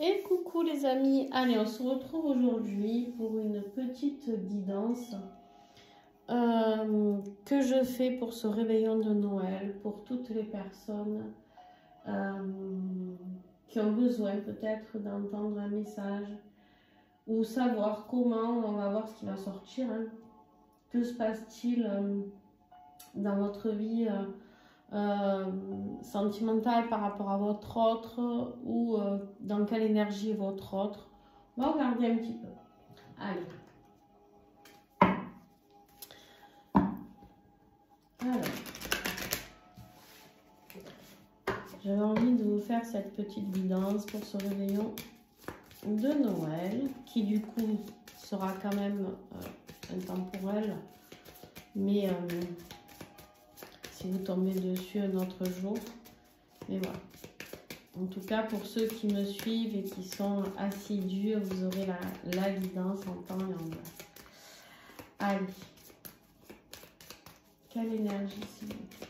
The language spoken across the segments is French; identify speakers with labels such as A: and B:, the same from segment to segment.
A: Et coucou les amis, allez on se retrouve aujourd'hui pour une petite guidance que je fais pour ce réveillon de Noël, pour toutes les personnes qui ont besoin peut-être d'entendre un message ou savoir comment, on va voir ce qui va sortir, hein. Que se passe-t-il dans votre vie sentimentale par rapport à votre autre ou dans quelle énergie est votre autre. On va regarder un petit peu. Allez. Alors, j'avais envie de vous faire cette petite guidance pour ce réveillon de Noël qui du coup sera quand même intemporel, mais si vous tombez dessus un autre jour, mais voilà. En tout cas, pour ceux qui me suivent et qui sont assidus, vous aurez la guidance en temps et en heure. Allez. Quelle énergie, s'il vous plaît.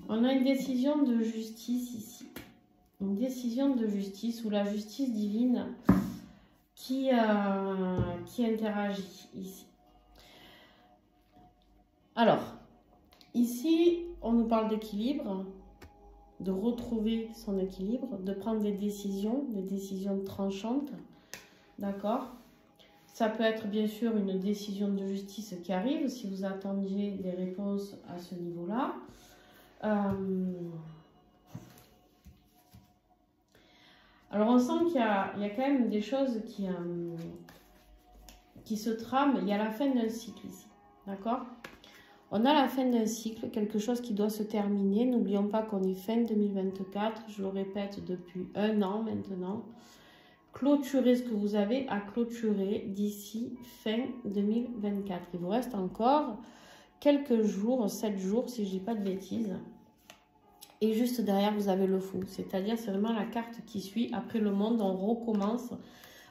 A: On a une décision de justice ici. Une décision de justice ou la justice divine qui interagit ici. Alors, ici, on nous parle d'équilibre, de retrouver son équilibre, de prendre des décisions tranchantes, d'accord? Ça peut être bien sûr une décision de justice qui arrive, si vous attendiez des réponses à ce niveau-là. Alors on sent qu'il y a quand même des choses qui se trament. Il y a la fin d'un cycle ici, d'accord? On a la fin d'un cycle, quelque chose qui doit se terminer. N'oublions pas qu'on est fin 2024, je le répète depuis un an maintenant. Clôturez ce que vous avez à clôturer d'ici fin 2024. Il vous reste encore quelques jours, 7 jours si je ne dis pas de bêtises. Et juste derrière, vous avez le fou. C'est-à-dire, c'est vraiment la carte qui suit. Après le monde, on recommence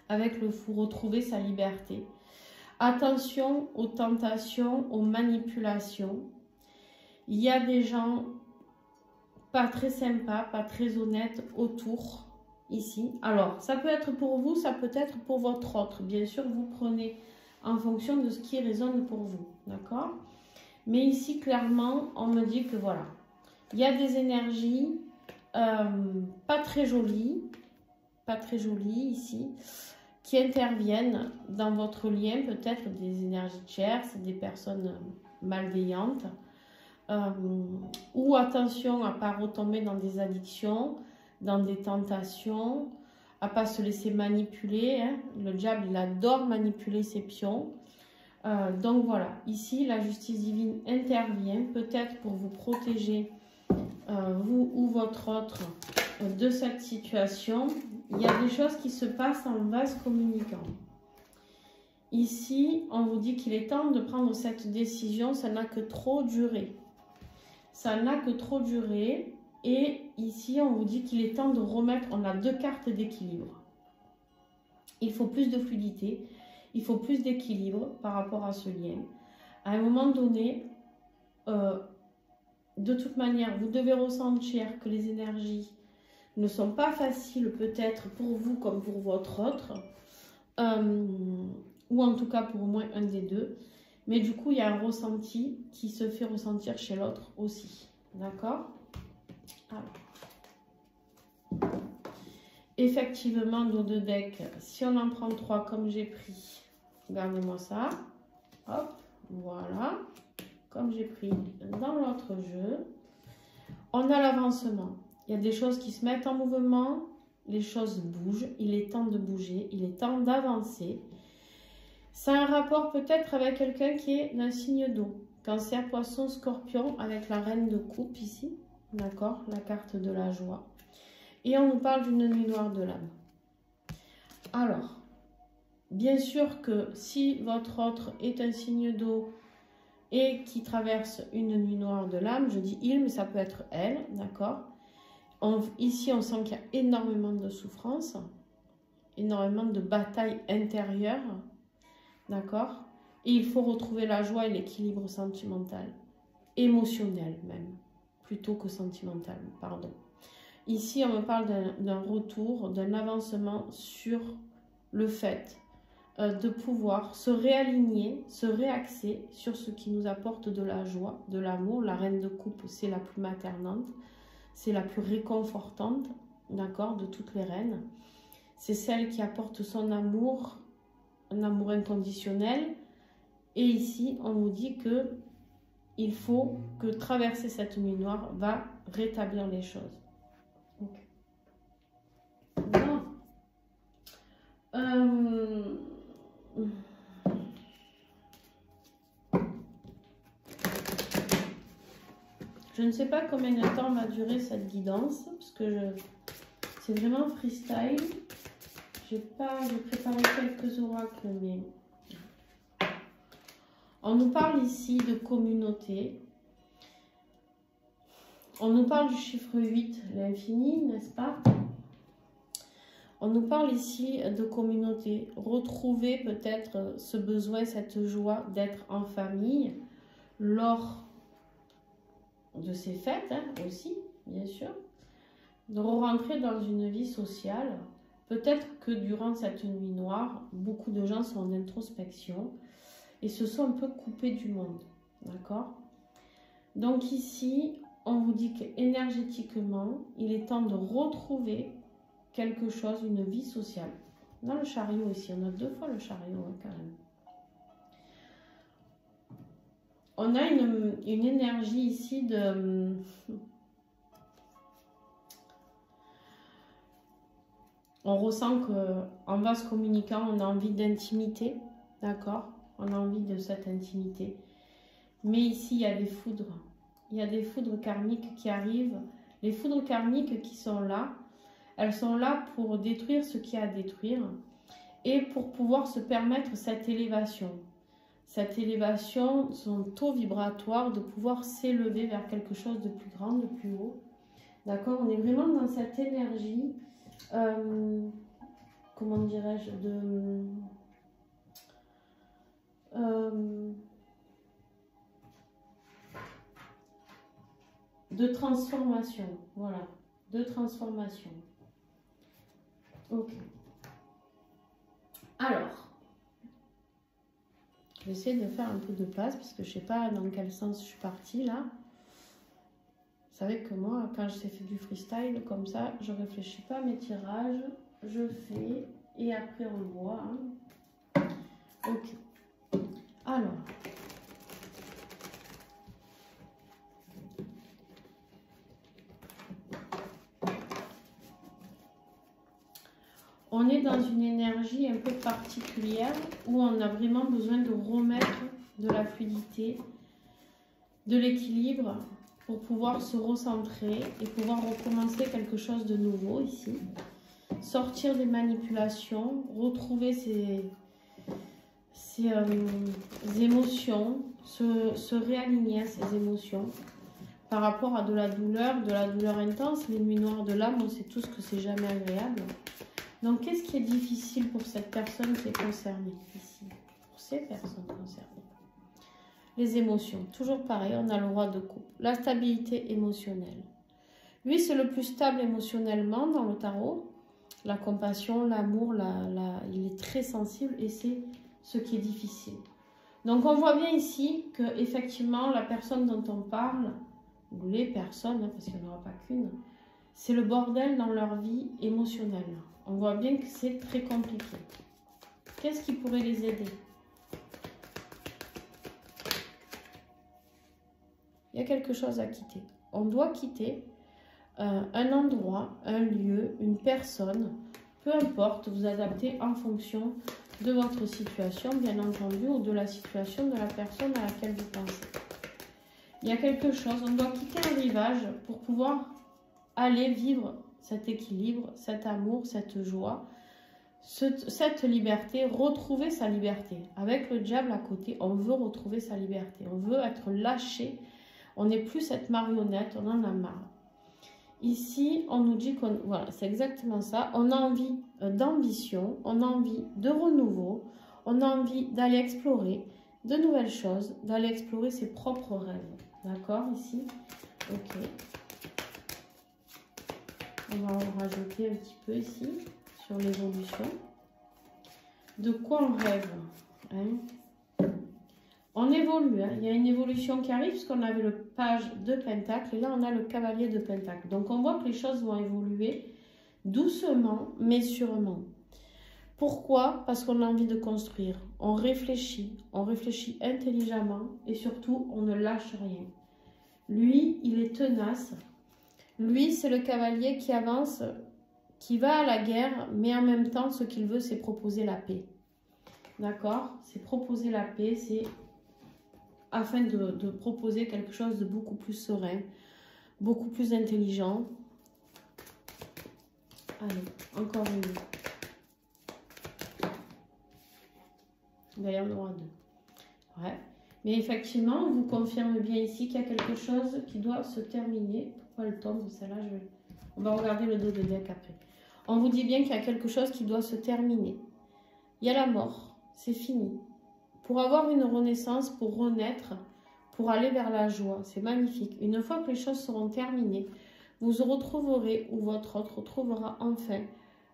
A: avec le fou, retrouver sa liberté. Attention aux tentations, aux manipulations. Il y a des gens pas très sympas, pas très honnêtes autour, ici. Alors, ça peut être pour vous, ça peut être pour votre autre. Bien sûr, vous prenez en fonction de ce qui résonne pour vous, d'accord? Mais ici, clairement, on me dit que voilà, il y a des énergies pas très jolies ici, qui interviennent dans votre lien, peut-être des énergies tierces, des personnes malveillantes, ou attention à ne pas retomber dans des addictions, dans des tentations, à ne pas se laisser manipuler, hein. Le diable, il adore manipuler ses pions. Donc voilà, ici, la justice divine intervient, peut-être pour vous protéger, vous ou votre autre, de cette situation. Il y a des choses qui se passent en vase communicant. Ici, on vous dit qu'il est temps de prendre cette décision. Ça n'a que trop duré. Ça n'a que trop duré. Et ici, on vous dit qu'il est temps de remettre... On a deux cartes d'équilibre. Il faut plus de fluidité. Il faut plus d'équilibre par rapport à ce lien. À un moment donné, de toute manière, vous devez ressentir que les énergies ne sont pas faciles peut-être pour vous comme pour votre autre, ou en tout cas pour au moins un des deux, mais du coup il y a un ressenti qui se fait ressentir chez l'autre aussi, d'accord? Effectivement, dos de deck, si on en prend 3 comme j'ai pris, regardez-moi ça, hop, voilà, comme j'ai pris dans l'autre jeu, on a l'avancement. Il y a des choses qui se mettent en mouvement, les choses bougent, il est temps de bouger, il est temps d'avancer. Ça a un rapport peut-être avec quelqu'un qui est d'un signe d'eau. Cancer, poisson, scorpion, avec la reine de coupe ici, d'accord, la carte de la joie. Et on nous parle d'une nuit noire de l'âme. Alors, bien sûr que si votre autre est un signe d'eau et qui traverse une nuit noire de l'âme, je dis il, mais ça peut être elle, d'accord? Ici, on sent qu'il y a énormément de souffrance, énormément de bataille intérieure, d'accord? Et il faut retrouver la joie et l'équilibre sentimental, émotionnel même, plutôt que sentimental, pardon. Ici, on me parle d'un retour, d'un avancement sur le fait de pouvoir se réaligner, se réaxer sur ce qui nous apporte de la joie, de l'amour. La reine de coupe, c'est la plus maternante, c'est la plus réconfortante, d'accord, de toutes les reines. C'est celle qui apporte son amour, un amour inconditionnel. Et ici, on nous dit que il faut que traverser cette nuit noire va rétablir les choses. Okay. Bon. Je ne sais pas combien de temps va durer cette guidance, parce que c'est vraiment freestyle. J'ai préparé quelques oracles, mais on nous parle ici de communauté. On nous parle du chiffre 8, l'infini, n'est-ce pas? On nous parle ici de communauté. Retrouver peut-être ce besoin, cette joie d'être en famille lors de ces fêtes, hein, aussi, bien sûr. De rentrer dans une vie sociale. Peut-être que durant cette nuit noire, beaucoup de gens sont en introspection et se sont un peu coupés du monde. D'accord? Donc ici, on vous dit qu'énergétiquement, il est temps de retrouver quelque chose, une vie sociale. Dans le chariot ici, on a 2 fois le chariot, hein, quand même. On a une énergie ici de... On ressent qu'en vase communicant, on a envie d'intimité, d'accord? On a envie de cette intimité. Mais ici, il y a des foudres. Il y a des foudres karmiques qui arrivent. Les foudres karmiques qui sont là, elles sont là pour détruire ce qu'il y a à détruire et pour pouvoir se permettre cette élévation. Cette élévation, son taux vibratoire, de pouvoir s'élever vers quelque chose de plus grand, de plus haut. D'accord? On est vraiment dans cette énergie, comment dirais-je, de transformation. Voilà, de transformation. Ok. Alors, je vais essayer de faire un peu de passe parce que je ne sais pas dans quel sens je suis partie là. Vous savez que moi, quand je fait du freestyle comme ça, je ne réfléchis pas à mes tirages. Je fais et après on voit. Hein. Ok. Alors. On est dans une énergie un peu particulière où on a vraiment besoin de remettre de la fluidité, de l'équilibre pour pouvoir se recentrer et pouvoir recommencer quelque chose de nouveau ici. Sortir des manipulations, retrouver ses émotions, se réaligner à ses émotions par rapport à de la douleur intense. Les nuits noires de l'âme, on sait tous que c'est jamais agréable. Donc, qu'est-ce qui est difficile pour cette personne qui est concernée ici? Pour ces personnes concernées. Les émotions. Toujours pareil, on a le roi de coupe. La stabilité émotionnelle. Lui, c'est le plus stable émotionnellement dans le tarot. La compassion, l'amour, il est très sensible et c'est ce qui est difficile. Donc, on voit bien ici que effectivement la personne dont on parle, ou les personnes, hein, parce qu'il n'y en aura pas qu'une, c'est le bordel dans leur vie émotionnelle. On voit bien que c'est très compliqué. Qu'est-ce qui pourrait les aider? Il y a quelque chose à quitter. On doit quitter un endroit, un lieu, une personne, peu importe, vous adaptez en fonction de votre situation, bien entendu, ou de la situation de la personne à laquelle vous pensez. Il y a quelque chose, on doit quitter un rivage pour pouvoir aller vivre cet équilibre, cet amour, cette joie, cette liberté, retrouver sa liberté. Avec le diable à côté, on veut retrouver sa liberté, on veut être lâché, on n'est plus cette marionnette, on en a marre. Ici, on nous dit qu'on... Voilà, c'est exactement ça. On a envie d'ambition, on a envie de renouveau, on a envie d'aller explorer de nouvelles choses, d'aller explorer ses propres rêves. D'accord, ici? Ok. On va en rajouter un petit peu ici, sur l'évolution. De quoi on rêve, hein? On évolue, hein? Il y a une évolution qui arrive, puisqu'on avait le page de pentacle, et là on a le cavalier de pentacle. Donc on voit que les choses vont évoluer doucement, mais sûrement. Pourquoi? Parce qu'on a envie de construire. On réfléchit intelligemment, et surtout on ne lâche rien. Lui, il est tenace. Lui, c'est le cavalier qui avance, qui va à la guerre, mais en même temps, ce qu'il veut, c'est proposer la paix. D'accord? C'est proposer la paix, c'est afin de proposer quelque chose de beaucoup plus serein, beaucoup plus intelligent. Allez, encore une. D'ailleurs, on aura deux. Ouais. Mais effectivement, on vous confirme bien ici qu'il y a quelque chose qui doit se terminer. Pourquoi elle tombe, celle-là, on va regarder le dos de deck après. On vous dit bien qu'il y a quelque chose qui doit se terminer. Il y a la mort, c'est fini. Pour avoir une renaissance, pour renaître, pour aller vers la joie, c'est magnifique. Une fois que les choses seront terminées, vous retrouverez, ou votre autre retrouvera enfin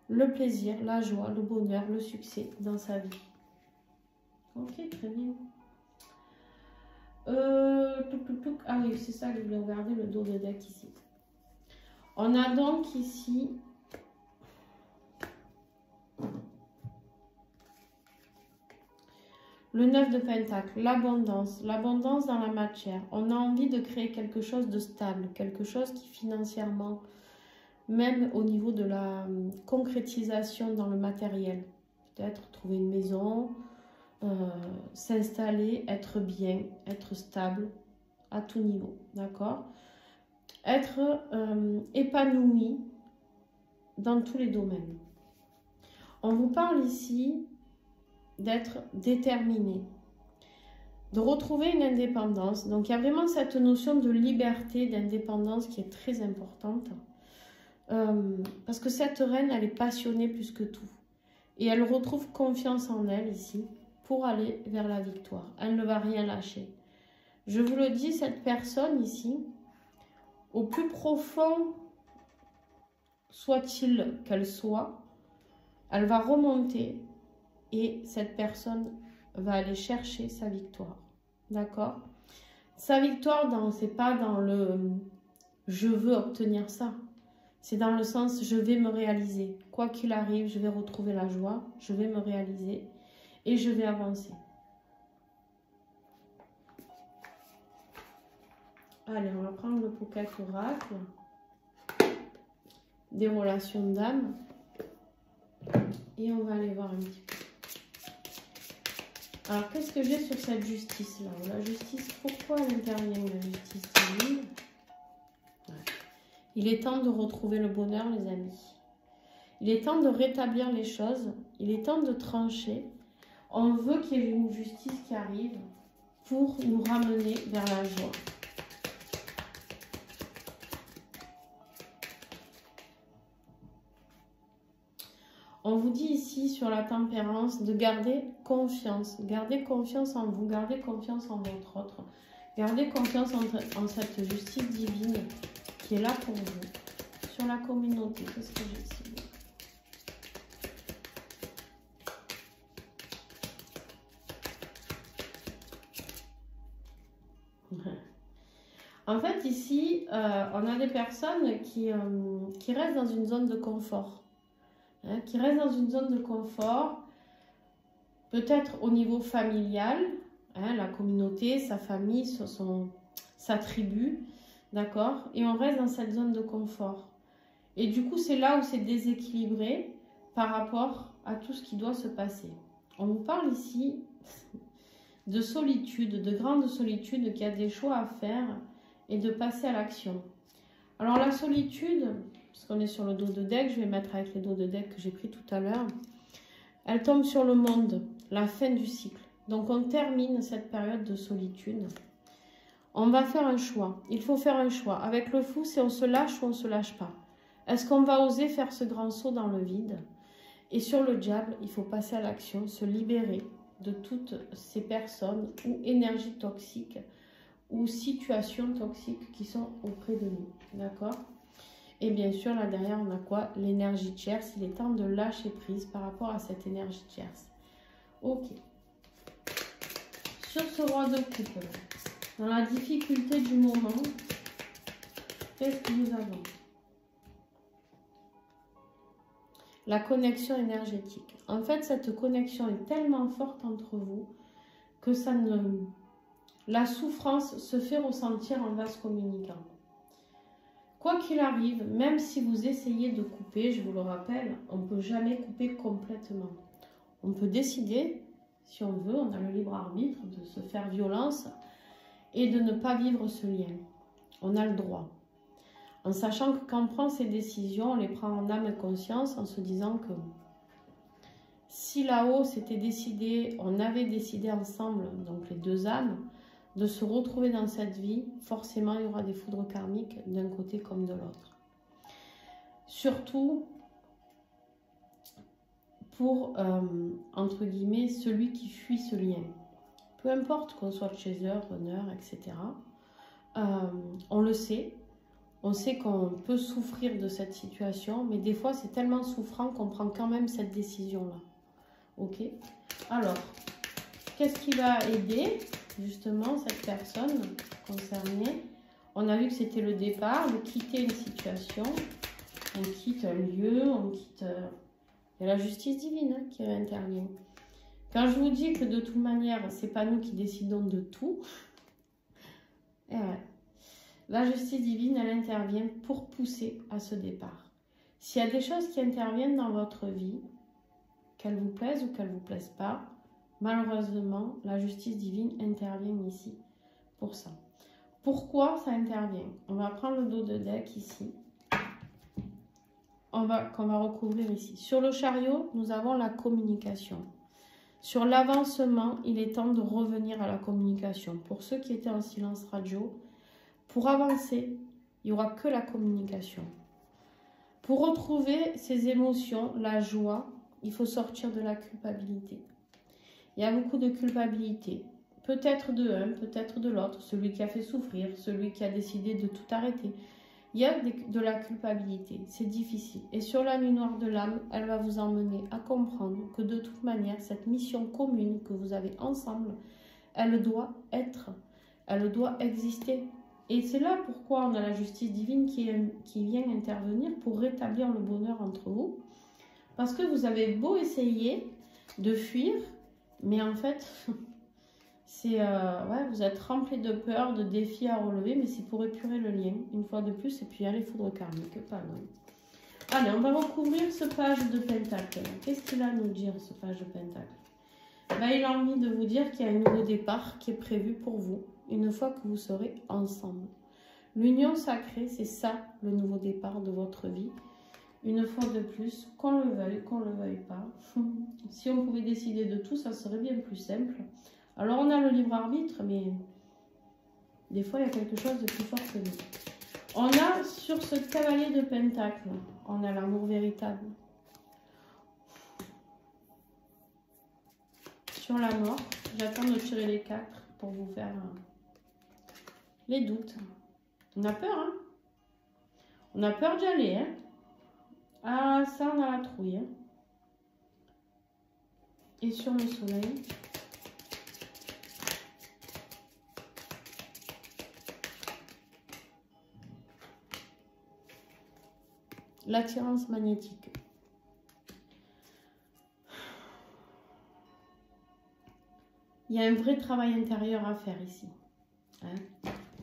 A: le plaisir, la joie, le bonheur, le succès dans sa vie. Ok, très bien. Ah oui, c'est ça que je voulais regarder, le dos de deck ici. On a donc ici le 9 de pentacle, l'abondance dans la matière. On a envie de créer quelque chose de stable, quelque chose qui financièrement, même au niveau de la concrétisation dans le matériel, peut-être trouver une maison, s'installer, être bien, être stable à tout niveau, d'accord? Être épanoui dans tous les domaines. On vous parle ici d'être déterminé, de retrouver une indépendance. Donc il y a vraiment cette notion de liberté, d'indépendance qui est très importante, parce que cette reine, elle est passionnée plus que tout, et elle retrouve confiance en elle ici pour aller vers la victoire. Elle ne va rien lâcher. Je vous le dis, cette personne ici, au plus profond soit-il qu'elle soit, elle va remonter et cette personne va aller chercher sa victoire. D'accord? Sa victoire, c'est pas dans le « je veux obtenir ça ». C'est dans le sens « je vais me réaliser ». Quoi qu'il arrive, je vais retrouver la joie, je vais me réaliser et je vais avancer. Allez, on va prendre le Pocket Oracle des relations d'âme et on va aller voir un petit peu. Alors, qu'est-ce que j'ai sur cette justice-là? La justice, pourquoi elle intervient, la justice divine? Il est temps de retrouver le bonheur, les amis. Il est temps de rétablir les choses. Il est temps de trancher. On veut qu'il y ait une justice qui arrive pour nous ramener vers la joie. On vous dit ici sur la tempérance de garder confiance. Gardez confiance en vous, gardez confiance en votre autre. Gardez confiance en cette justice divine qui est là pour vous. Sur la communauté, qu'est-ce que j'ai ici? En fait, ici, on a des personnes qui restent dans une zone de confort. Qui reste dans une zone de confort, peut-être au niveau familial, la communauté, sa famille, sa tribu, d'accord? Et on reste dans cette zone de confort. Et du coup, c'est là où c'est déséquilibré par rapport à tout ce qui doit se passer. On vous parle ici de solitude, de grande solitude, qu'il y a des choix à faire et de passer à l'action. Alors la solitude, parce qu'on est sur le dos de deck, je vais mettre avec les dos de deck que j'ai pris tout à l'heure, elle tombe sur le monde, la fin du cycle. Donc on termine cette période de solitude. On va faire un choix, il faut faire un choix. Avec le fou, c'est on se lâche ou on ne se lâche pas. Est-ce qu'on va oser faire ce grand saut dans le vide? Et sur le diable, il faut passer à l'action, se libérer de toutes ces personnes ou énergies toxiques ou situations toxiques qui sont auprès de nous. D'accord? Et bien sûr, là derrière, on a quoi? L'énergie tierce. Il est temps de lâcher prise par rapport à cette énergie tierce. Ok. Sur ce roi de coupe, dans la difficulté du moment, qu'est-ce que nous avons? La connexion énergétique. En fait, cette connexion est tellement forte entre vous que ça ne... la souffrance se fait ressentir en vase communicant. Quoi qu'il arrive, même si vous essayez de couper, je vous le rappelle, on ne peut jamais couper complètement. On peut décider, si on veut, on a le libre arbitre de se faire violence et de ne pas vivre ce lien. On a le droit. En sachant que quand on prend ces décisions, on les prend en âme et conscience en se disant que si là-haut c'était décidé, on avait décidé ensemble, donc les deux âmes, de se retrouver dans cette vie, forcément il y aura des foudres karmiques d'un côté comme de l'autre. Surtout pour, entre guillemets, celui qui fuit ce lien. Peu importe qu'on soit chaser, runner, etc. On le sait. On sait qu'on peut souffrir de cette situation, mais des fois c'est tellement souffrant qu'on prend quand même cette décision-là. Ok? Alors, qu'est-ce qui va aider justement cette personne concernée? On a vu que c'était le départ, de quitter une situation, on quitte un lieu, on quitte... Il y a la justice divine hein, qui intervient. Quand je vous dis que de toute manière, c'est pas nous qui décidons de tout, la justice divine, elle intervient pour pousser à ce départ. S'il y a des choses qui interviennent dans votre vie, qu'elles vous plaisent ou qu'elles ne vous plaisent pas, malheureusement, la justice divine intervient ici pour ça. Pourquoi ça intervient? On va prendre le dos de deck ici. Qu'on va recouvrir ici. Sur le chariot, nous avons la communication. Sur l'avancement, il est temps de revenir à la communication. Pour ceux qui étaient en silence radio, pour avancer, il n'y aura que la communication. Pour retrouver ces émotions, la joie, il faut sortir de la culpabilité. Il y a beaucoup de culpabilité. Peut-être de un, peut-être de l'autre. Celui qui a fait souffrir, celui qui a décidé de tout arrêter. Il y a de la culpabilité. C'est difficile. Et sur la nuit noire de l'âme, elle va vous emmener à comprendre que de toute manière, cette mission commune que vous avez ensemble, elle doit être, elle doit exister. Et c'est là pourquoi on a la justice divine qui vient intervenir pour rétablir le bonheur entre vous. Parce que vous avez beau essayer de fuir, mais en fait, vous êtes rempli de peur, de défis à relever, mais c'est pour épurer le lien, une fois de plus, et puis il y a les foudres karmiques, pas loin. Allez, on va recouvrir ce page de pentacle. Qu'est-ce qu'il a à nous dire, ce page de pentacle? Il a envie de vous dire qu'il y a un nouveau départ qui est prévu pour vous, une fois que vous serez ensemble. L'union sacrée, c'est ça, le nouveau départ de votre vie. Une fois de plus, qu'on le veuille pas. Si on pouvait décider de tout, ça serait bien plus simple. Alors on a le libre arbitre, mais des fois il y a quelque chose de plus fort que nous. On a sur ce cavalier de pentacle, on a l'amour véritable. Sur la mort, j'attends de tirer les 4 pour vous faire les doutes. On a peur, hein? On a peur d'y aller, hein? Ah, ça, on a la trouille. Hein? Et sur le soleil. L'attirance magnétique. Il y a un vrai travail intérieur à faire ici. Hein?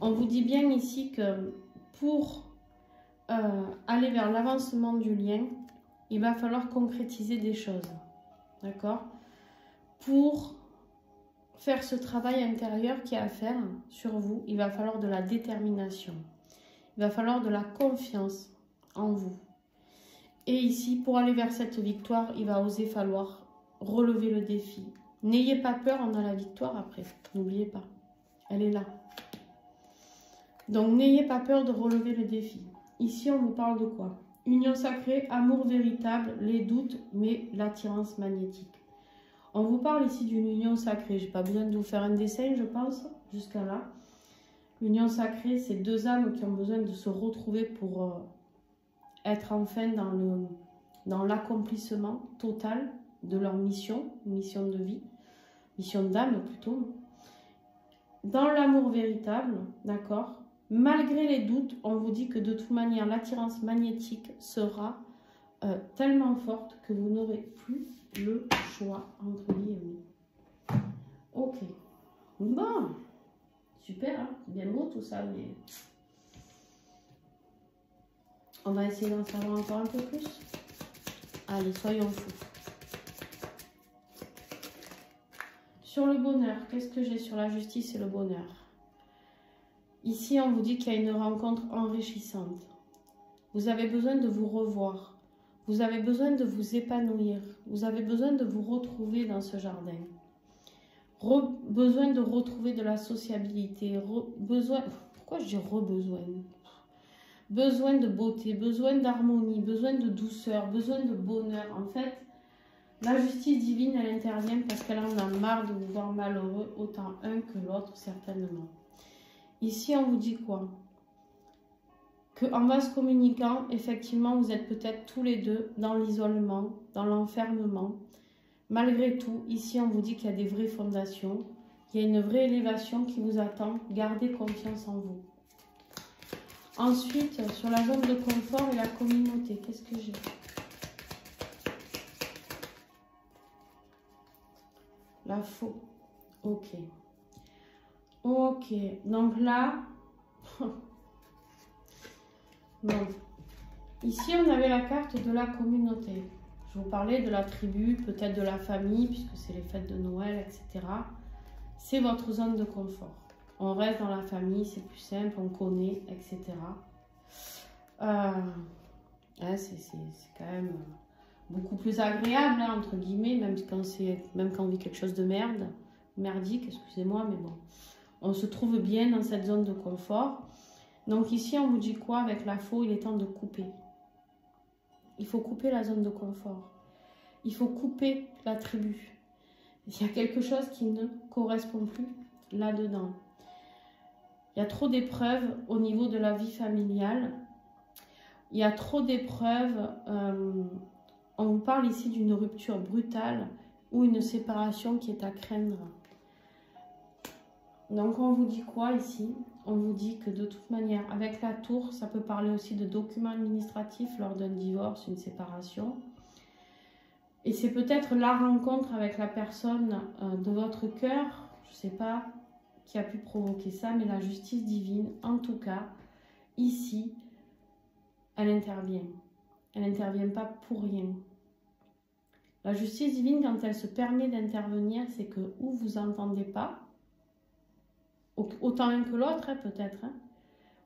A: On vous dit bien ici que pour aller vers l'avancement du lien, il va falloir concrétiser des choses. D'accord? Pour faire ce travail intérieur qu'il y a à faire sur vous, il va falloir de la détermination. Il va falloir de la confiance en vous. Et ici, pour aller vers cette victoire, il va oser falloir relever le défi. N'ayez pas peur, on a la victoire après. N'oubliez pas, elle est là. Donc, n'ayez pas peur de relever le défi. Ici, on vous parle de quoi? Union sacrée, amour véritable, les doutes, mais l'attirance magnétique. On vous parle ici d'une union sacrée. Je n'ai pas besoin de vous faire un dessin, je pense, jusqu'à là. L'union sacrée, c'est deux âmes qui ont besoin de se retrouver pour être enfin dans l'accomplissement total de leur mission de vie, mission d'âme plutôt, dans l'amour véritable, d'accord? Malgré les doutes, on vous dit que de toute manière, l'attirance magnétique sera tellement forte que vous n'aurez plus le choix, entre guillemets. Ok. Bon. Super, hein? C'est bien beau tout ça, mais... On va essayer d'en savoir encore un peu plus. Allez, soyons fous. Sur le bonheur, qu'est-ce que j'ai sur la justice et le bonheur? Ici, on vous dit qu'il y a une rencontre enrichissante. Vous avez besoin de vous revoir. Vous avez besoin de vous épanouir. Vous avez besoin de vous retrouver dans ce jardin. Besoin de retrouver de la sociabilité. Pourquoi je dis re-besoin? Besoin de beauté, besoin d'harmonie, besoin de douceur, besoin de bonheur. En fait, la justice divine, elle intervient parce qu'elle en a marre de vous voir malheureux, autant un que l'autre, certainement. Ici, on vous dit quoi? Qu'en vase communicant, effectivement, vous êtes peut-être tous les deux dans l'isolement, dans l'enfermement. Malgré tout, ici, on vous dit qu'il y a des vraies fondations, qu'il y a une vraie élévation qui vous attend. Gardez confiance en vous. Ensuite, sur la zone de confort et la communauté, qu'est-ce que j'ai? La faux. Ok. Ok. Donc là... Donc, ici, on avait la carte de la communauté. Je vous parlais de la tribu, peut-être de la famille, puisque c'est les fêtes de Noël, etc. C'est votre zone de confort. On reste dans la famille, c'est plus simple, on connaît, etc. C'est quand même beaucoup plus agréable, hein, entre guillemets, même quand on vit quelque chose de merdique, excusez-moi, mais bon. On se trouve bien dans cette zone de confort. Donc ici, on vous dit quoi? Avec la faux, il est temps de couper. Il faut couper la zone de confort. Il faut couper la tribu. Il y a quelque chose qui ne correspond plus là-dedans. Il y a trop d'épreuves au niveau de la vie familiale. Il y a trop d'épreuves. On vous parle ici d'une rupture brutale ou une séparation qui est à craindre. Donc on vous dit quoi ici? On vous dit que de toute manière, avec la tour, ça peut parler aussi de documents administratifs lors d'un divorce, une séparation. Et c'est peut-être la rencontre avec la personne de votre cœur, je ne sais pas qui a pu provoquer ça, mais la justice divine, en tout cas, ici, elle intervient. Elle n'intervient pas pour rien. La justice divine, quand elle se permet d'intervenir, c'est que ou vous n'entendez pas, autant l'un que l'autre, hein, peut-être, hein,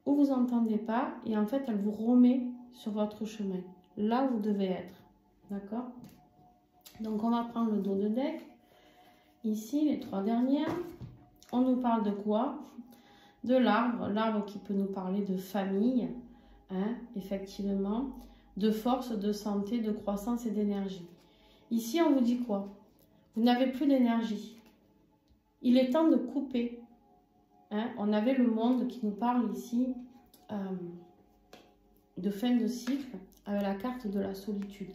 A: ou vous n'entendez pas, et en fait, elle vous remet sur votre chemin, là où vous devez être. D'accord? Donc, on va prendre le dos de deck. Ici, les trois dernières. On nous parle de quoi? De l'arbre. L'arbre qui peut nous parler de famille, hein, effectivement, de force, de santé, de croissance et d'énergie. Ici, on vous dit quoi? Vous n'avez plus d'énergie. Il est temps de couper. Hein? On avait le monde qui nous parle ici de fin de cycle avec la carte de la solitude.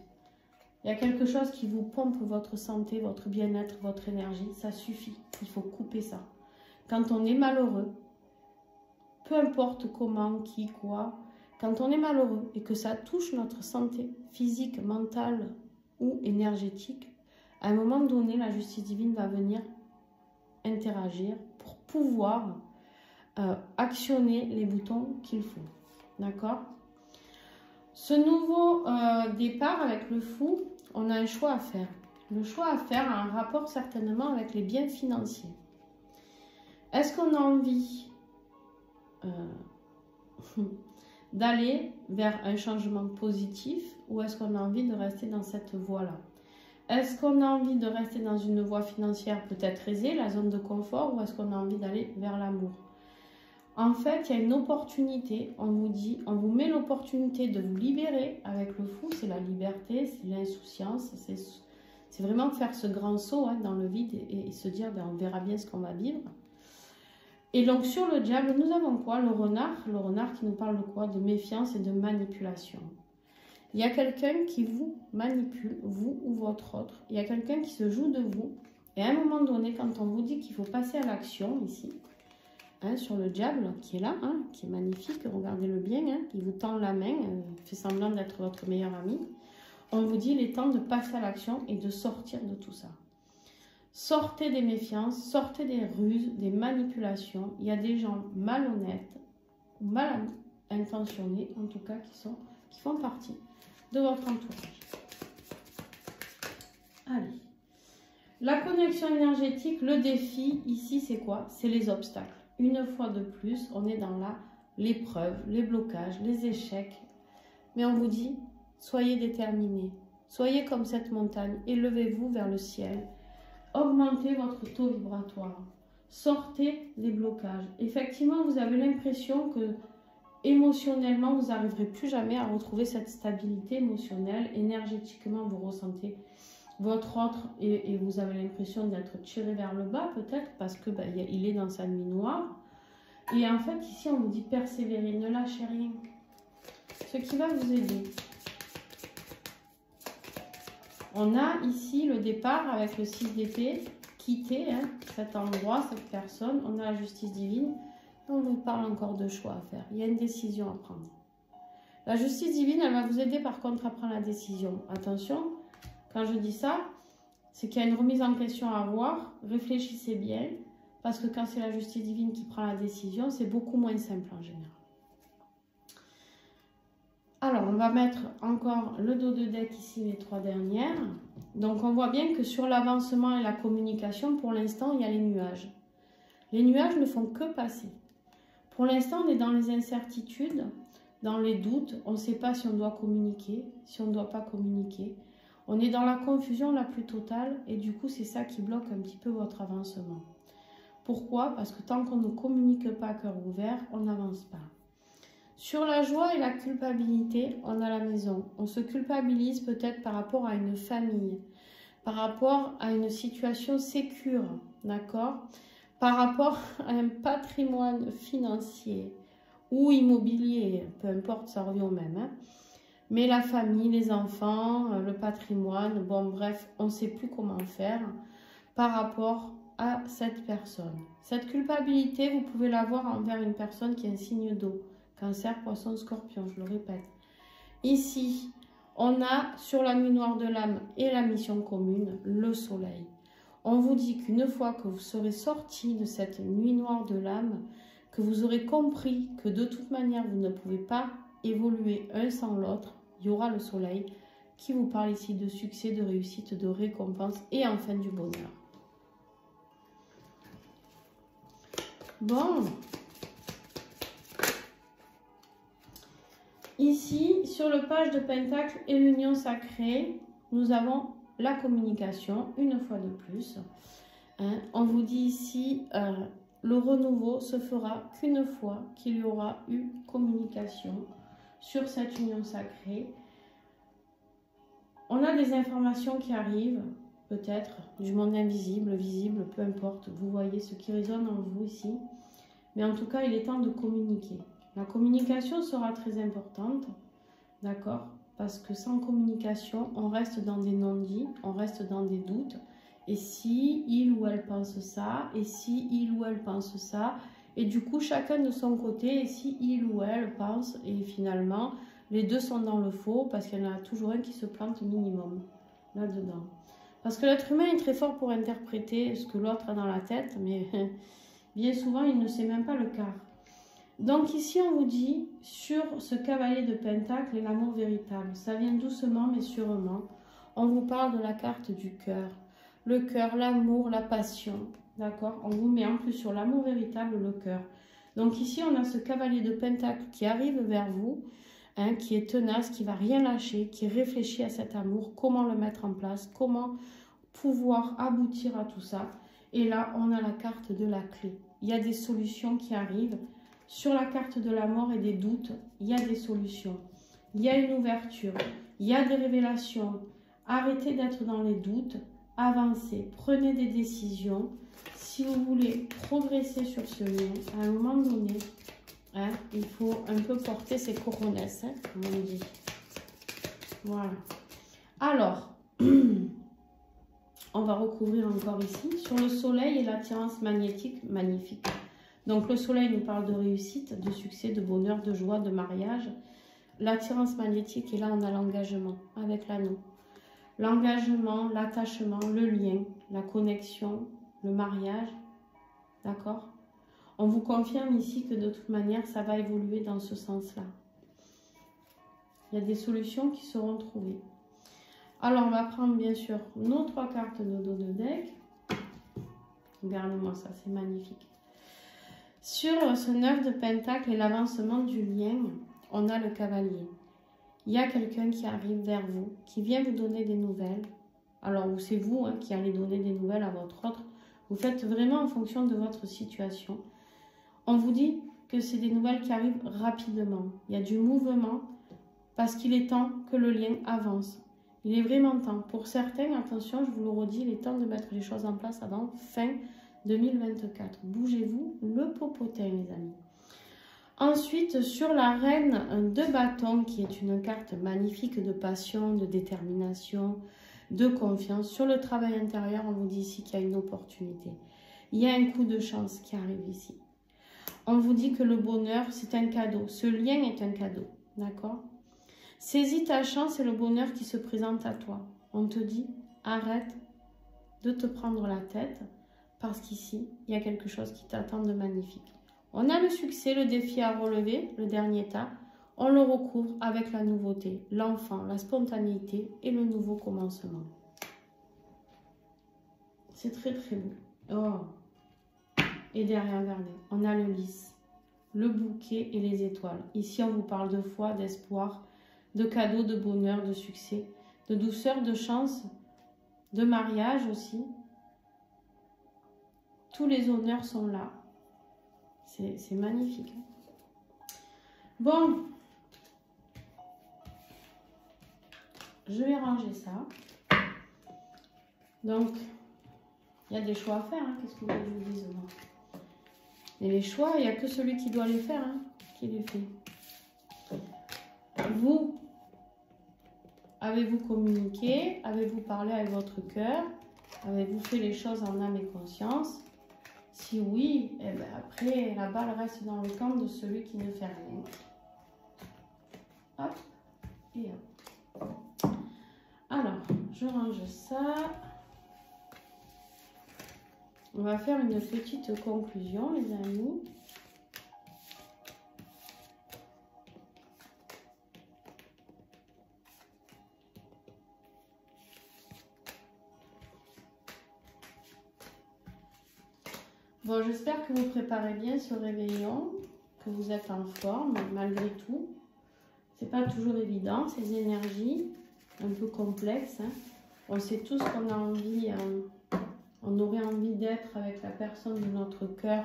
A: Il y a quelque chose qui vous pompe votre santé, votre bien-être, votre énergie. Ça suffit. Il faut couper ça. Quand on est malheureux, peu importe comment, qui, quoi, quand on est malheureux et que ça touche notre santé physique, mentale ou énergétique, à un moment donné, la justice divine va venir interagir pour pouvoir actionner les boutons qu'il faut. D'accord? Ce nouveau départ avec le fou, on a un choix à faire. Le choix à faire a un rapport certainement avec les biens financiers. Est-ce qu'on a envie d'aller vers un changement positif ou est-ce qu'on a envie de rester dans cette voie-là? Est-ce qu'on a envie de rester dans une voie financière peut-être aisée, la zone de confort, ou est-ce qu'on a envie d'aller vers l'amour? En fait, il y a une opportunité, on vous dit, on vous met l'opportunité de vous libérer avec le fou, c'est la liberté, c'est l'insouciance, c'est vraiment faire ce grand saut hein, dans le vide et se dire, ben, on verra bien ce qu'on va vivre. Et donc sur le diable, nous avons quoi? Le renard qui nous parle de quoi? De méfiance et de manipulation. Il y a quelqu'un qui vous manipule, vous ou votre autre. Il y a quelqu'un qui se joue de vous. Et à un moment donné, quand on vous dit qu'il faut passer à l'action, ici, hein, sur le diable, qui est là, hein, qui est magnifique, regardez-le bien, hein, qui vous tend la main, fait semblant d'être votre meilleur ami, on vous dit il est temps de passer à l'action et de sortir de tout ça. Sortez des méfiances, sortez des ruses, des manipulations. Il y a des gens malhonnêtes, mal intentionnés, en tout cas, qui font partie de votre entourage. Allez. La connexion énergétique, le défi, ici, c'est quoi? C'est les obstacles. Une fois de plus, on est dans l'épreuve, les blocages, les échecs. Mais on vous dit, soyez déterminés. Soyez comme cette montagne. Élevez-vous vers le ciel. Augmentez votre taux vibratoire. Sortez des blocages. Effectivement, vous avez l'impression que émotionnellement, vous n'arriverez plus jamais à retrouver cette stabilité émotionnelle. Énergétiquement, vous ressentez votre autre et vous avez l'impression d'être tiré vers le bas, peut-être, parce que il est dans sa nuit noire. Et en fait, ici, on vous dit persévérer, ne lâchez rien. Ce qui va vous aider. On a ici le départ avec le 6 d'épée, quitter hein, cet endroit, cette personne. On a la justice divine. On vous parle encore de choix à faire. Il y a une décision à prendre. La justice divine, elle va vous aider par contre à prendre la décision. Attention, quand je dis ça, c'est qu'il y a une remise en question à avoir. Réfléchissez bien, parce que quand c'est la justice divine qui prend la décision, c'est beaucoup moins simple en général. Alors, on va mettre encore le dos de deck ici, les 3 dernières. Donc, on voit bien que sur l'avancement et la communication, pour l'instant, il y a les nuages. Les nuages ne font que passer. Pour l'instant, on est dans les incertitudes, dans les doutes. On ne sait pas si on doit communiquer, si on ne doit pas communiquer. On est dans la confusion la plus totale et du coup, c'est ça qui bloque un petit peu votre avancement. Pourquoi? Parce que tant qu'on ne communique pas à cœur ouvert, on n'avance pas. Sur la joie et la culpabilité, on a la maison. On se culpabilise peut-être par rapport à une famille, par rapport à une situation sécure, d'accord? Par rapport à un patrimoine financier ou immobilier, peu importe, ça revient au même. Hein? Mais la famille, les enfants, le patrimoine, bon bref, on ne sait plus comment faire par rapport à cette personne. Cette culpabilité, vous pouvez l'avoir envers une personne qui est un signe d'eau. Cancer, poisson, scorpion, je le répète. Ici, on a sur la nuit noire de l'âme et la mission commune, le soleil. On vous dit qu'une fois que vous serez sorti de cette nuit noire de l'âme, que vous aurez compris que de toute manière, vous ne pouvez pas évoluer un sans l'autre, il y aura le soleil qui vous parle ici de succès, de réussite, de récompense et enfin du bonheur. Bon. Ici, sur le page de Pentacle et l'union sacrée, nous avons la communication, une fois de plus. Hein, on vous dit ici, le renouveau se fera qu'une fois qu'il y aura eu communication sur cette union sacrée. On a des informations qui arrivent, peut-être, du monde invisible, visible, peu importe. Vous voyez ce qui résonne en vous ici. Mais en tout cas, il est temps de communiquer. La communication sera très importante, d'accord? Parce que sans communication, on reste dans des non-dits, on reste dans des doutes. Et si il ou elle pense ça, et si il ou elle pense ça, et du coup, chacun de son côté, et si il ou elle pense, et finalement, les deux sont dans le faux, parce qu'il y en a toujours un qui se plante minimum, là-dedans. Parce que l'être humain est très fort pour interpréter ce que l'autre a dans la tête, mais bien souvent, il ne sait même pas le quart. Donc ici, on vous dit, sur ce cavalier de Pentacle et l'amour véritable, ça vient doucement mais sûrement. On vous parle de la carte du cœur. Le cœur, l'amour, la passion, d'accord? On vous met en plus sur l'amour véritable, le cœur. Donc ici, on a ce cavalier de Pentacle qui arrive vers vous, hein, qui est tenace, qui ne va rien lâcher, qui réfléchit à cet amour, comment le mettre en place, comment pouvoir aboutir à tout ça. Et là, on a la carte de la clé. Il y a des solutions qui arrivent. Sur la carte de la mort et des doutes, il y a des solutions. Il y a une ouverture. Il y a des révélations. Arrêtez d'être dans les doutes. Avancez. Prenez des décisions. Si vous voulez progresser sur ce lien, à un moment donné, hein, il faut un peu porter ses coronesses, hein, comme on dit. Voilà. Alors, on va recouvrir encore ici. Sur le soleil et l'attirance magnétique, magnifique. Donc le soleil nous parle de réussite, de succès, de bonheur, de joie, de mariage. L'attirance magnétique, et là on a l'engagement avec l'anneau. L'engagement, l'attachement, le lien, la connexion, le mariage. D'accord? On vous confirme ici que de toute manière, ça va évoluer dans ce sens-là. Il y a des solutions qui seront trouvées. Alors, on va prendre bien sûr nos 3 cartes de dos de deck. Regardez-moi ça, c'est magnifique. Sur ce 9 de pentacle et l'avancement du lien, on a le cavalier. Il y a quelqu'un qui arrive vers vous, qui vient vous donner des nouvelles. Alors, c'est vous qui allez donner des nouvelles à votre autre. Vous faites vraiment en fonction de votre situation. On vous dit que c'est des nouvelles qui arrivent rapidement. Il y a du mouvement parce qu'il est temps que le lien avance. Il est vraiment temps. Pour certains, attention, je vous le redis, il est temps de mettre les choses en place avant fin 2024. Bougez-vous le popotin, les amis. Ensuite, sur la reine de bâton, qui est une carte magnifique de passion, de détermination, de confiance. Sur le travail intérieur, on vous dit ici qu'il y a une opportunité. Il y a un coup de chance qui arrive ici. On vous dit que le bonheur, c'est un cadeau. Ce lien est un cadeau, d'accord? Saisis ta chance et le bonheur qui se présente à toi. On te dit, arrête de te prendre la tête parce qu'ici, il y a quelque chose qui t'attend de magnifique. On a le succès, le défi à relever, le dernier tas. On le recouvre avec la nouveauté, l'enfant, la spontanéité et le nouveau commencement. C'est très très beau. Oh. Et derrière, regardez, on a le lys, le bouquet et les étoiles. Ici, on vous parle de foi, d'espoir, de cadeaux, de bonheur, de succès, de douceur, de chance, de mariage aussi. Tous les honneurs sont là. C'est magnifique. Bon, je vais ranger ça. Donc, il y a des choix à faire. Qu'est-ce que vous voulez que je vous dise, moi? Et les choix, il n'y a que celui qui doit les faire, qui les fait. Vous, avez-vous communiqué? Avez-vous parlé avec votre cœur? Avez-vous fait les choses en âme et conscience? Si oui, eh ben après, la balle reste dans le camp de celui qui ne fait rien. Hop, et hop. Alors, je range ça. On va faire une petite conclusion, les amis. Bon, j'espère que vous préparez bien ce réveillon, que vous êtes en forme malgré tout. C'est pas toujours évident, ces énergies un peu complexes. On sait tous qu'on a envie, on aurait envie d'être avec la personne de notre cœur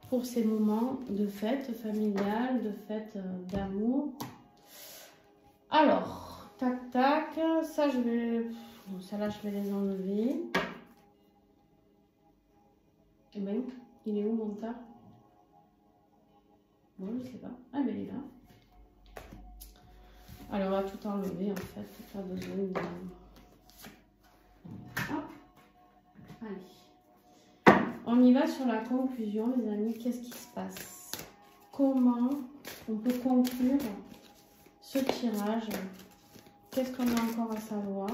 A: pour ces moments de fête familiale, de fête d'amour. Alors, tac tac, ça je vais, bon, ça là je vais les enlever. Eh ben, il est où mon tas? Bon, je sais pas. Ah, mais il est là. Alors, on va tout enlever, en fait. Pas besoin de... Hop. Allez. On y va sur la conclusion, les amis. Qu'est-ce qui se passe? Comment on peut conclure ce tirage? Qu'est-ce qu'on a encore à savoir?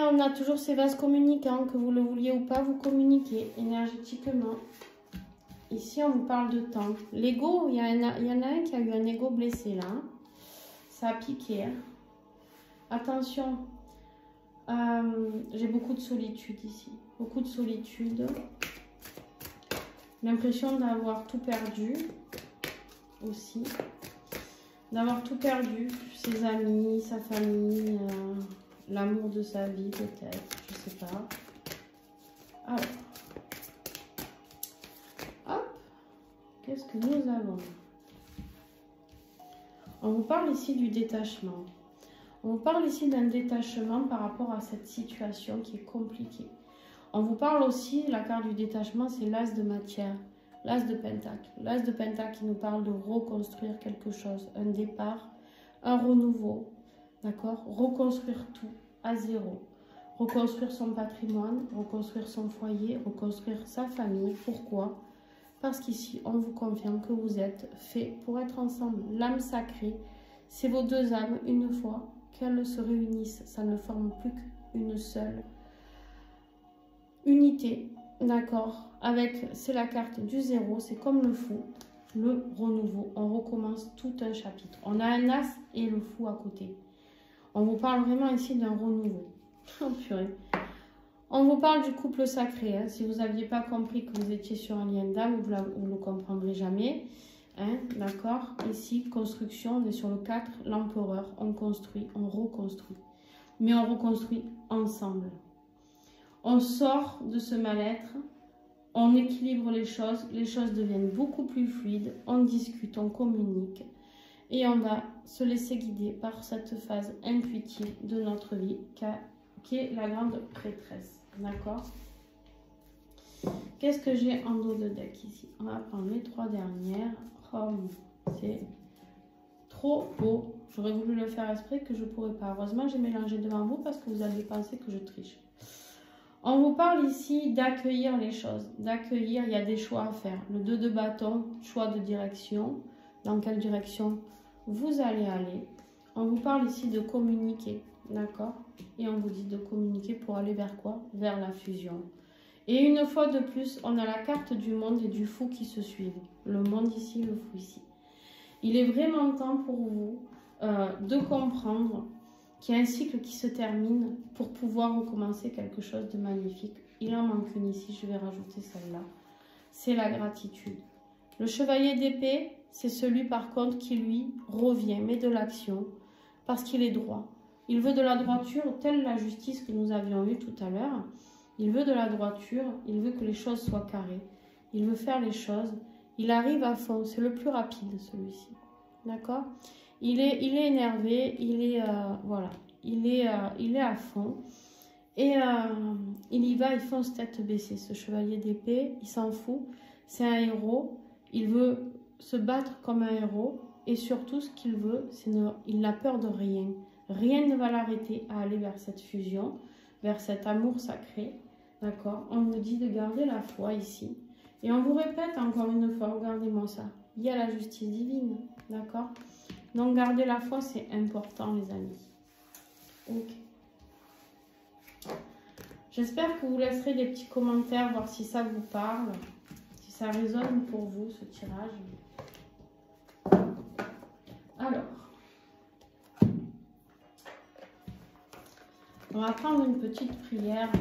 A: On a toujours ces vases communicants, que vous le vouliez ou pas, vous communiquez énergétiquement. Ici, on vous parle de temps. L'ego, il y en a un qui a eu un ego blessé là. Ça a piqué. Attention, j'ai beaucoup de solitude ici. Beaucoup de solitude. L'impression d'avoir tout perdu aussi. D'avoir tout perdu. Ses amis, sa famille... l'amour de sa vie, peut-être, je sais pas. Alors, hop, qu'est-ce que nous avons? On vous parle ici du détachement. On vous parle ici d'un détachement par rapport à cette situation qui est compliquée. On vous parle aussi, la carte du détachement, c'est l'as de matière, l'as de pentacle. L'as de pentacle qui nous parle de reconstruire quelque chose, un départ, un renouveau, d'accord? Reconstruire tout à zéro. Reconstruire son patrimoine, reconstruire son foyer, reconstruire sa famille. Pourquoi? Parce qu'ici, on vous confirme que vous êtes fait pour être ensemble. L'âme sacrée, c'est vos deux âmes, une fois qu'elles se réunissent, ça ne forme plus qu'une seule unité, d'accord? Avec, c'est la carte du zéro, c'est comme le fou, le renouveau. On recommence tout un chapitre. On a un as et le fou à côté. On vous parle vraiment ici d'un renouveau. Oh purée. On vous parle du couple sacré. Hein. Si vous n'aviez pas compris que vous étiez sur un lien d'âme, vous ne le comprendrez jamais. Hein, d'accord? Ici, construction, on est sur le 4, l'empereur. On construit, on reconstruit. Mais on reconstruit ensemble. On sort de ce mal-être, on équilibre les choses deviennent beaucoup plus fluides, on discute, on communique. Et on va se laisser guider par cette phase intuitive de notre vie qui est la grande prêtresse. D'accord? Qu'est-ce que j'ai en dos de deck ici? On va prendre les 3 dernières. Oh, c'est trop beau. J'aurais voulu le faire exprès que je ne pourrais pas. Heureusement, j'ai mélangé devant vous parce que vous avez pensé que je triche. On vous parle ici d'accueillir les choses. D'accueillir, il y a des choix à faire. Le 2 de bâton, choix de direction. Dans quelle direction vous allez aller? On vous parle ici de communiquer. D'accord? Et on vous dit de communiquer pour aller vers quoi? Vers la fusion. Et une fois de plus, on a la carte du monde et du fou qui se suivent. Le monde ici, le fou ici. Il est vraiment temps pour vous de comprendre qu'il y a un cycle qui se termine pour pouvoir recommencer quelque chose de magnifique. Il en manque une ici, je vais rajouter celle-là. C'est la gratitude. Le chevalier d'épée, c'est celui par contre qui lui revient, mais de l'action, parce qu'il est droit. Il veut de la droiture, telle la justice que nous avions eue tout à l'heure. Il veut de la droiture, il veut que les choses soient carrées. Il veut faire les choses. Il arrive à fond, c'est le plus rapide celui-ci. D'accord? Il est énervé, voilà, il est à fond. Et il y va, il fonce tête baissée. Ce chevalier d'épée, il s'en fout. C'est un héros. Il veut se battre comme un héros. Et surtout, ce qu'il veut, c'est il n'a peur de rien. Rien ne va l'arrêter à aller vers cette fusion, vers cet amour sacré. D'accord? On vous dit de garder la foi ici. Et on vous répète encore une fois, regardez-moi ça. Il y a la justice divine. D'accord? Donc, garder la foi, c'est important, les amis. Ok. J'espère que vous laisserez des petits commentaires, voir si ça vous parle, si ça résonne pour vous, ce tirage. Alors, on va prendre une petite prière.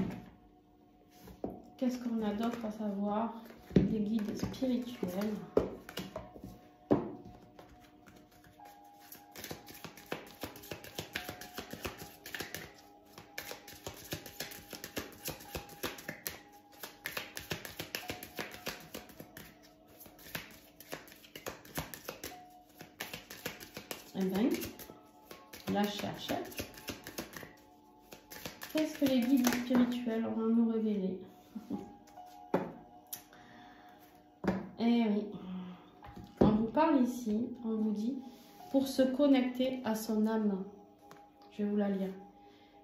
A: Qu'est-ce qu'on a d'autre à savoir? Des guides spirituels. Eh bien, la cherchette. Qu'est-ce que les guides spirituels ont à nous révéler? Eh oui, on vous parle ici, on vous dit, pour se connecter à son âme. Je vais vous la lire.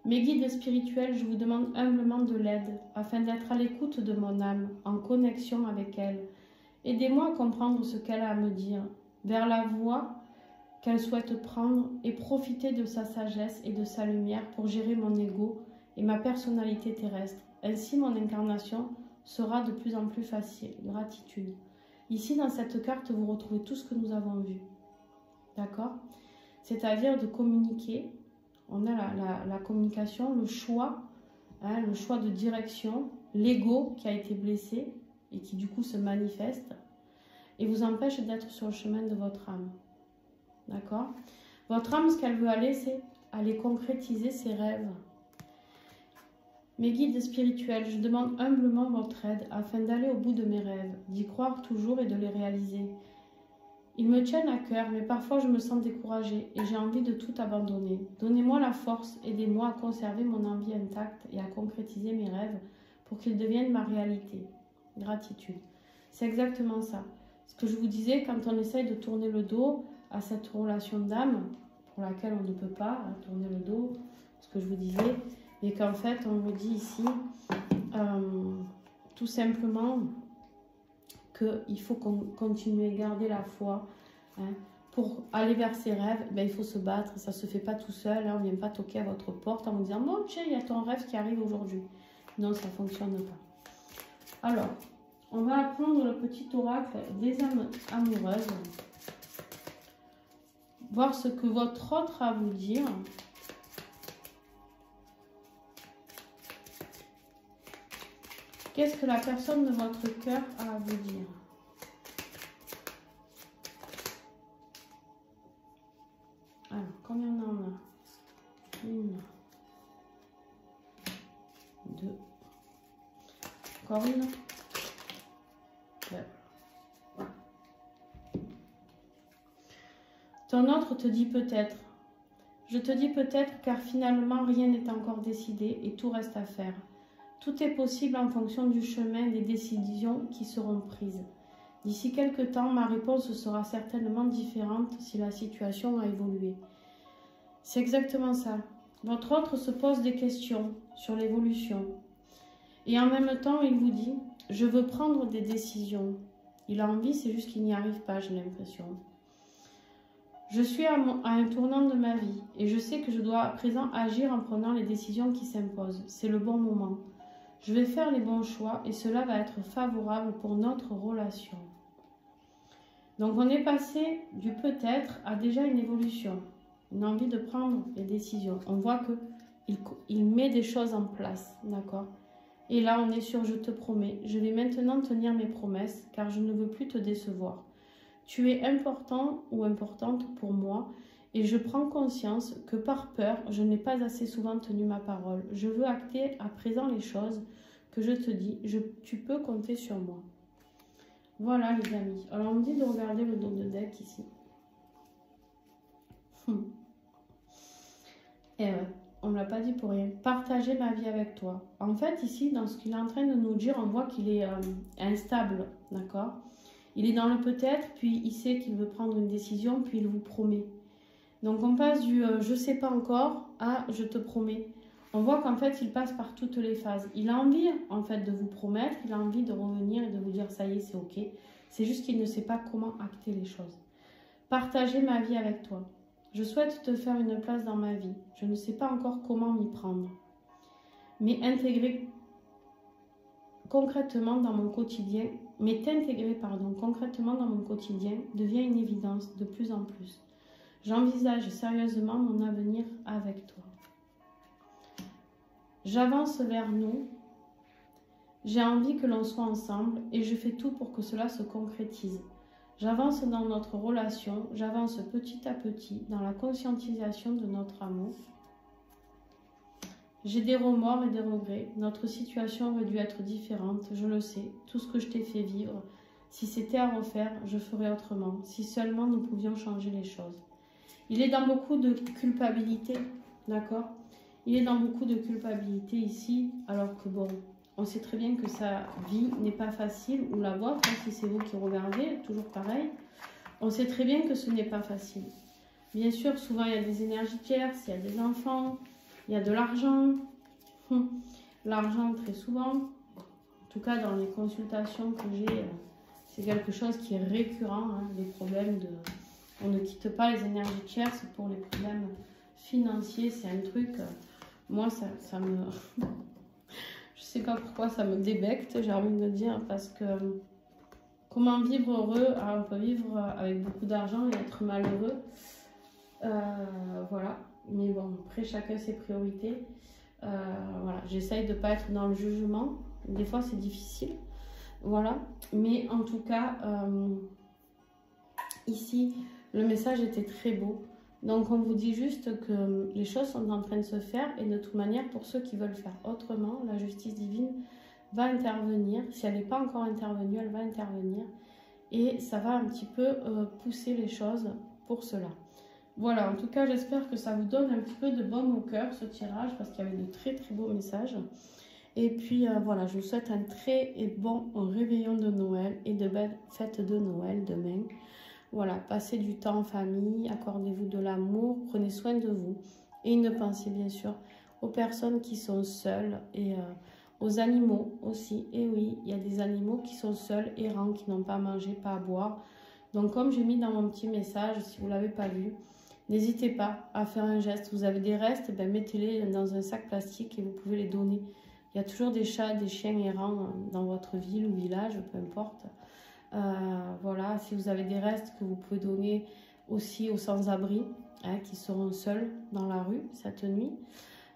A: Mes guides spirituels, je vous demande humblement de l'aide, afin d'être à l'écoute de mon âme, en connexion avec elle. Aidez-moi à comprendre ce qu'elle a à me dire, vers la voie qu'elle souhaite prendre et profiter de sa sagesse et de sa lumière pour gérer mon ego et ma personnalité terrestre. Ainsi, mon incarnation sera de plus en plus facile. Gratitude. Ici, dans cette carte, vous retrouvez tout ce que nous avons vu. D'accord? C'est-à-dire de communiquer. On a la communication, le choix de direction, l'ego qui a été blessé et qui du coup se manifeste et vous empêche d'être sur le chemin de votre âme. D'accord? Votre âme, ce qu'elle veut aller, c'est aller concrétiser ses rêves. Mes guides spirituels, je demande humblement votre aide afin d'aller au bout de mes rêves, d'y croire toujours et de les réaliser. Ils me tiennent à cœur, mais parfois je me sens découragée et j'ai envie de tout abandonner. Donnez-moi la force, aidez-moi à conserver mon envie intacte et à concrétiser mes rêves pour qu'ils deviennent ma réalité. Gratitude. C'est exactement ça. Ce que je vous disais, quand on essaye de tourner le dos à cette relation d'âme, pour laquelle on ne peut pas tourner le dos, ce que je vous disais, et qu'en fait on me dit ici, tout simplement, qu'il faut continuer à garder la foi. Pour aller vers ses rêves, ben, il faut se battre. Ça ne se fait pas tout seul. On ne vient pas toquer à votre porte en vous disant « Bon, tiens, il y a ton rêve qui arrive aujourd'hui. » Non, ça ne fonctionne pas. Alors, on va apprendre le petit oracle des âmes amoureuses. Voir ce que votre autre a à vous dire. Qu'est-ce que la personne de votre cœur a à vous dire? Alors, combien on en a? 1, 2. Encore une? Ouais. Ton autre te dit peut-être. Je te dis peut-être car finalement rien n'est encore décidé et tout reste à faire. Tout est possible en fonction du chemin des décisions qui seront prises. D'ici quelque temps, ma réponse sera certainement différente si la situation a évolué. C'est exactement ça. Votre autre se pose des questions sur l'évolution. Et en même temps, il vous dit, je veux prendre des décisions. Il a envie, c'est juste qu'il n'y arrive pas, j'ai l'impression. Je suis à un tournant de ma vie et je sais que je dois à présent agir en prenant les décisions qui s'imposent. C'est le bon moment. Je vais faire les bons choix et cela va être favorable pour notre relation. Donc on est passé du peut-être à déjà une évolution, une envie de prendre des décisions. On voit qu'il met des choses en place, d'accord? Et là on est sur je te promets, je vais maintenant tenir mes promesses car je ne veux plus te décevoir. Tu es important ou importante pour moi et je prends conscience que par peur, je n'ai pas assez souvent tenu ma parole. Je veux acter à présent les choses que je te dis. Tu peux compter sur moi. Voilà les amis. Alors on me dit de regarder le dos de deck ici. Et ouais, on ne l'a pas dit pour rien. Partager ma vie avec toi. En fait ici, dans ce qu'il est en train de nous dire, on voit qu'il est instable, d'accord? Il est dans le peut-être, puis il sait qu'il veut prendre une décision, puis il vous promet. Donc on passe du je sais pas encore à je te promets. On voit qu'en fait il passe par toutes les phases. Il a envie en fait de vous promettre, il a envie de revenir et de vous dire ça y est c'est ok. C'est juste qu'il ne sait pas comment acter les choses. Partager ma vie avec toi. Je souhaite te faire une place dans ma vie. Je ne sais pas encore comment m'y prendre. Mais intégrer concrètement dans mon quotidien, concrètement dans mon quotidien devient une évidence de plus en plus. J'envisage sérieusement mon avenir avec toi. J'avance vers nous. J'ai envie que l'on soit ensemble et je fais tout pour que cela se concrétise. J'avance dans notre relation, j'avance petit à petit dans la conscientisation de notre amour. J'ai des remords et des regrets. Notre situation aurait dû être différente, je le sais. Tout ce que je t'ai fait vivre, si c'était à refaire, je ferais autrement. Si seulement nous pouvions changer les choses. Il est dans beaucoup de culpabilité, d'accord? Il est dans beaucoup de culpabilité ici, alors que bon, on sait très bien que sa vie n'est pas facile, ou la vôtre, hein, si c'est vous qui regardez, toujours pareil. On sait très bien que ce n'est pas facile. Bien sûr, souvent il y a des énergies tierces, il y a des enfants, il y a de l'argent. L'argent très souvent, en tout cas dans les consultations que j'ai, c'est quelque chose qui est récurrent, hein, les problèmes de... On ne quitte pas les énergies tierces pour les problèmes financiers, c'est un truc, moi ça me... Je sais pas pourquoi ça me débecte, j'ai envie de dire, parce que comment vivre heureux? Alors, on peut vivre avec beaucoup d'argent et être malheureux, voilà, mais bon, après chacun ses priorités. Voilà, j'essaye de ne pas être dans le jugement, des fois c'est difficile, voilà, mais en tout cas, ici, le message était très beau. Donc on vous dit juste que les choses sont en train de se faire et de toute manière, pour ceux qui veulent faire autrement, la justice divine va intervenir. Si elle n'est pas encore intervenue, elle va intervenir. et ça va un petit peu pousser les choses pour cela. Voilà, en tout cas, j'espère que ça vous donne un petit peu de baume au cœur, ce tirage, parce qu'il y avait de très très beaux messages. Et puis, voilà, je vous souhaite un très bon réveillon de Noël et de belles fêtes de Noël demain. Voilà, passez du temps en famille, accordez-vous de l'amour, prenez soin de vous. Et ne pensez bien sûr aux personnes qui sont seules et aux animaux aussi. Et oui, il y a des animaux qui sont seuls, errants, qui n'ont pas à manger, pas à boire. Donc, comme j'ai mis dans mon petit message, si vous ne l'avez pas vu, n'hésitez pas à faire un geste. Vous avez des restes, ben, mettez-les dans un sac plastique et vous pouvez les donner. Il y a toujours des chats, des chiens errants dans votre ville ou village, peu importe. Voilà, si vous avez des restes que vous pouvez donner aussi aux sans-abri, hein, qui seront seuls dans la rue cette nuit.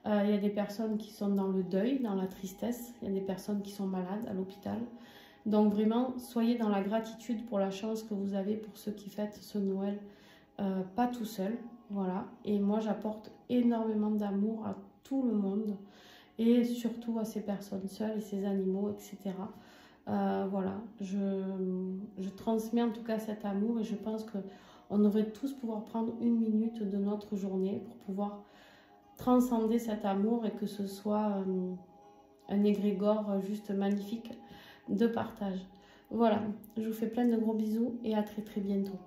A: Il y a des personnes qui sont dans le deuil, dans la tristesse. Il y a des personnes qui sont malades à l'hôpital. Donc vraiment, soyez dans la gratitude pour la chance que vous avez pour ceux qui fêtent ce Noël, pas tout seul. Voilà. Et moi, j'apporte énormément d'amour à tout le monde et surtout à ces personnes seules et ces animaux, etc. Voilà, je transmets en tout cas cet amour et je pense qu'on devrait tous pouvoir prendre une minute de notre journée pour pouvoir transcender cet amour et que ce soit un égrégore juste magnifique de partage. Voilà, je vous fais plein de gros bisous et à très très bientôt.